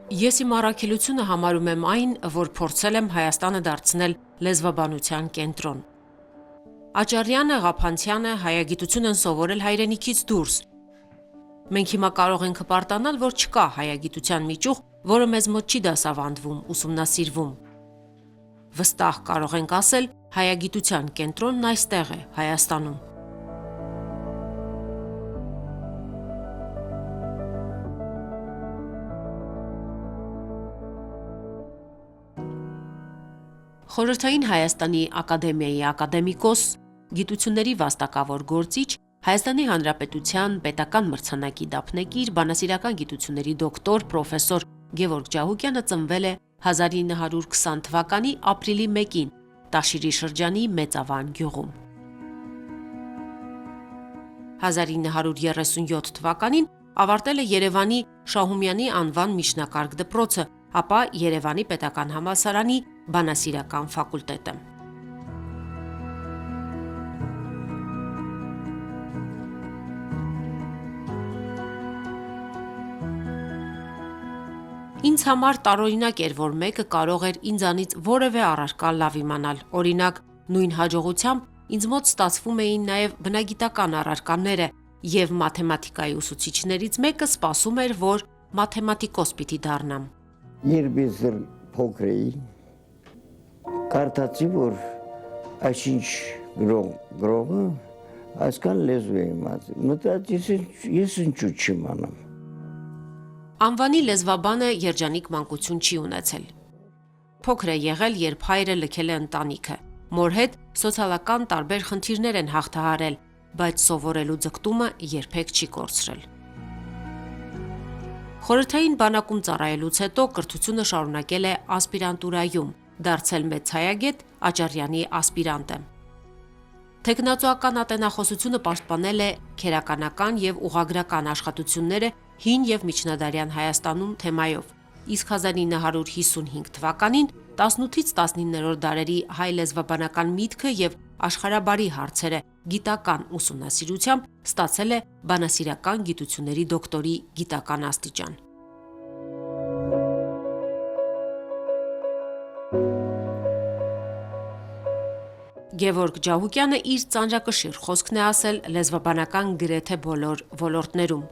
Ես իմ առաքելությունը համարում եմ այն, որ փորձել եմ Հայաստանը դարձնել լեզվաբանության կենտրոն։ Աճարյանը, Ղափանցյանը հայագիտություն են սովորել հայրենիքից դուրս։ Մենք հիմա կարող ենք հպարտանալ, որ չկա հայագիտության միջուղ, որը մեզ մոտ չի դասավանդվում, ուսումնասիրվում։ Վստահ կարող ենք ասել, հայագիտության կենտրոնն այստեղ է, Հայաստանում։ Խորհրդային Հայաստանի ակադեմիայի ակադեմիկոս, գիտությունների վաստակավոր գործիչ, Հայաստանի Հանրապետության պետական մրցանակի դափնեկիր, բանասիրական գիտությունների դոկտոր, պրոֆեսոր Գևորգ Ջահուկյանը ծնվել է 1920 թվականի ապրիլի 1-ին Տաշիրի շրջանի Մեծավան գյուղում։ 1937 թվականին ավարտել է Երևանի Շահումյանի անվան միջնակարգ դպրոցը, ապա Երևանի պետական համալսարանի բանասիրական ֆակուլտետը։ Ինձ համար տարօրինակ էր, որ մեկը կարող էր ինձանից որևէ առարկա լավ իմանալ, օրինակ, նույն հաջողությամբ ինձ մոտ ստացվում էին նաև բնագիտական առարկաները, և մաթեմատիկայի ուսուցիչներից մեկը սպասում էր, որ մաթեմատիկոս պիտի դառնամ։ Երբ ես փոքր էի, կարդացի, որ այսինչ գրողը այսքան լեզու է իմացել, մտածեցի, ես ինչու չիմանամ։ Անվանի լեզվաբանը երջանիկ մանկություն չի ունեցել։ Փոքր է եղել, երբ հայրը լքել է ընտանիքը, մոր հետ սոցիալական տարբեր խնդիրներ են հաղթահարել, բայց սովորելու ձգտումը երբեք չի կորցրել։ Խորհրդային բանակում ծառայելուց հետո կրթությունը շարունակել է ասպիրանտուրայում, դարձել մեծ հայագետ, Աճարյանի ասպիրանտը։ Թեկնածուական ատենախոսությունը պաշտպանել է քերականական և ուղղագրական աշխատությունները հին և միջնադարյան Հայաստանում թեմայով, իսկ 1955 թվականին 18-ից 19-րդ դարերի հայ լեզվաբանական միտքը և աշխարհաբարի հարցերը գիտական ուսումնասիրությամբ ստացել է բանասիրական գիտությունների դոկտորի գիտական աստիճան։ Գևորգ Ջահուկյանը իր ծանրակշիռ խոսքն է ասել լեզվաբանական գրեթե բոլոր ոլորտներում՝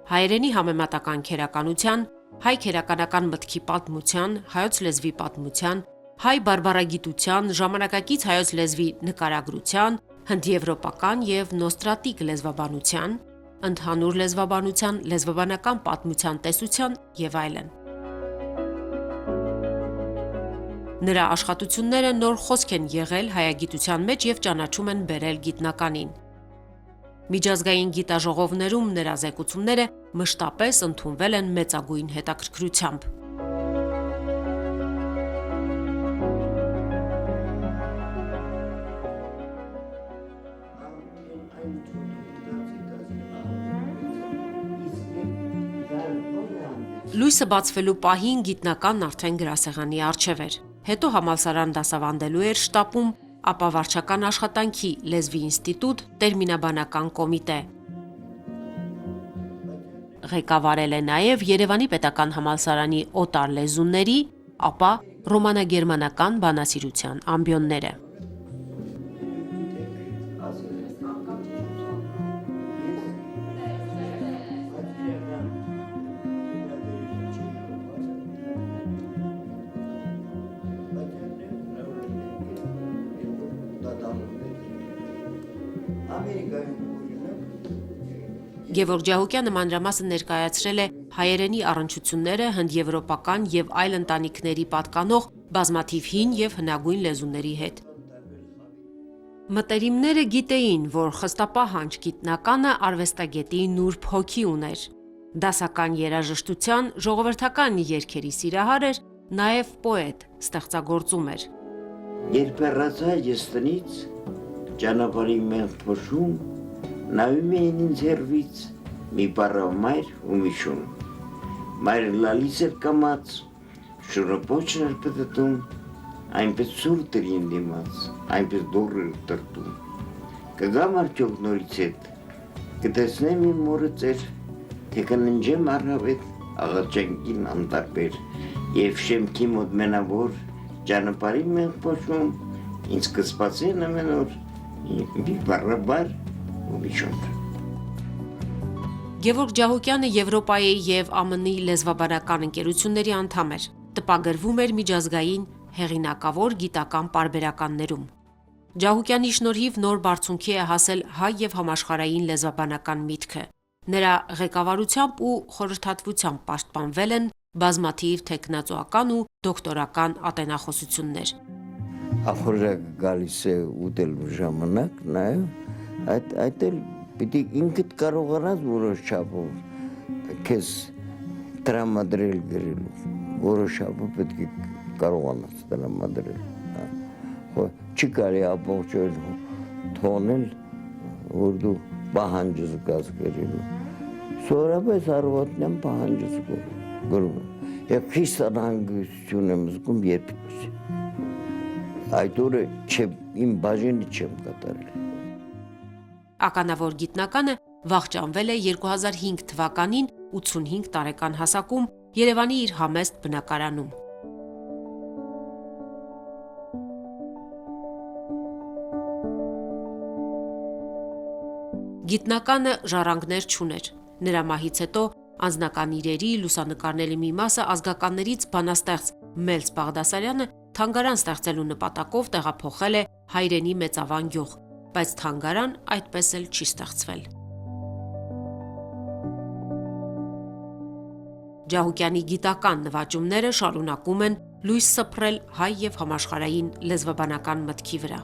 հայերենի համեմատական քերականության, հայ քերականական մտքի պատմության, հայոց լեզվի պատմության, հայ բարբառագիտության, ժամանակակից հայոց լեզվի նկարագրության, հնդեվրոպական և նոստրատիկ լեզվաբանության, ընդհանուր լեզվաբանության, լեզվաբանական պատմության տեսության և այլն։ Նրա աշխատությունները նոր խոսք են եղել հայագիտության մեջ և ճանաչում են բերել գիտնականին։ Միջազգային գիտաժողովներում նրա զեկուցումները մշտապես ընդունվել են մեծագույն հետաքրքրությամբ։ Լույսը բացվելու պահին գիտնականն արդեն գրասեղանի առջև էր, հետո համալսարան դասավանդելու էր շտապում, ապա վարչական աշխատանքի, լեզվի ինստիտուտ, տերմինաբանական կոմիտե։ Ղեկավարել է նաև Երևանի պետական համալսարանի օտար լեզուների, ապա ռոմանագերմանական բանասիրության ամբիոնները։ Գևորգ Ջահուկյանը մանրամասն ներկայացրել է հայերենի առնչությունները հնդեվրոպական և այլ ընտանիքների պատկանող բազմաթիվ հին և հնագույն լեզուների հետ։ Մտերիմները գիտեին, որ խստապահանջ գիտնականը արվեստագետի նուրբ հոգի ուներ, դասական երաժշտության, ժողովրդական երգերի սիրահար էր, նաև պոետ, ստեղծագործում էր։ Երբ հեռացա ես տնից, ճանապարհի մեղմ փոշում, նայում էին ինձ հեռվից մի բառով մայր ու մի շուն։ Մայրը լալիս էր կամաց, շունը պոչն էր պտտում, այնպես սուրտ էր իմ դիմաց, այնպես դուռ էր տրտում։ Կգամ արդյոք նորից հետ, կտեսնեմ իմ մորը ծեր, թե կննջեմ առավետ, աղաչանքին անտարբեր եւ շեմքի մոտ մենավոր ճանապարհի մենք փոշում ինձ կսպասեն ամեն օր մի բարաբար ու միջոն Գևորգ Ջահուկյանը Եվրոպայի եւ ԱՄՆ-ի լեզվաբանական ընկերությունների անդամ էր, տպագրվում էր միջազգային հեղինակավոր գիտական պարբերականներում։ Ջահուկյանի շնորհիվ նոր բարձունքի է հասել հայ եւ համաշխարհային լեզվաբանական միտքը։ Նրա ղեկավարությամբ ու խորհրդատվությամբ պաշտպանվել են բազմաթիվ թեկնածուական ու դոկտորական ատենախոսություններ։ Ախորժը գալիս է ուտելու ժամանակ, նայ այդ էլ պիտի ինքդ կարողանաս որոշ չափով քեզ տրամադրել գրելու, որոշ չափով պետք է կարողանաս տրամադրել։ Չի կարելի ամբողջը թողնել, որ դու պահանջս գաս գրելու։ Սովորաբար առավոտյան պահանջս գրում եմ։ Եվ խիստ անհանգստություն եմ զգում, երբ այդ օրը իմ բաժինը չեմ կատարել։ Ականավոր գիտնականը վախճանվել է 2005 թվականին 85 տարեկան հասակում Երևանի իր համեստ բնակարանում։ Գիտնականը ժառանգներ չուներ։ Նրա մահից հետո անձնական իրերի, լուսանկարների մի մասը ազգականներից բանաստեղծ Մելս Բաղդասարյանը թանգարան ստեղծելու նպատակով տեղափոխել է հայրենի Մեծավան գյուղ, բայց թանգարան այդպես էլ չի ստեղծվել։ Ջահուկյանի գիտական նվաճումները շարունակում են լույս սփռել հայ եւ համաշխարհային լեզվաբանական մտքի վրա։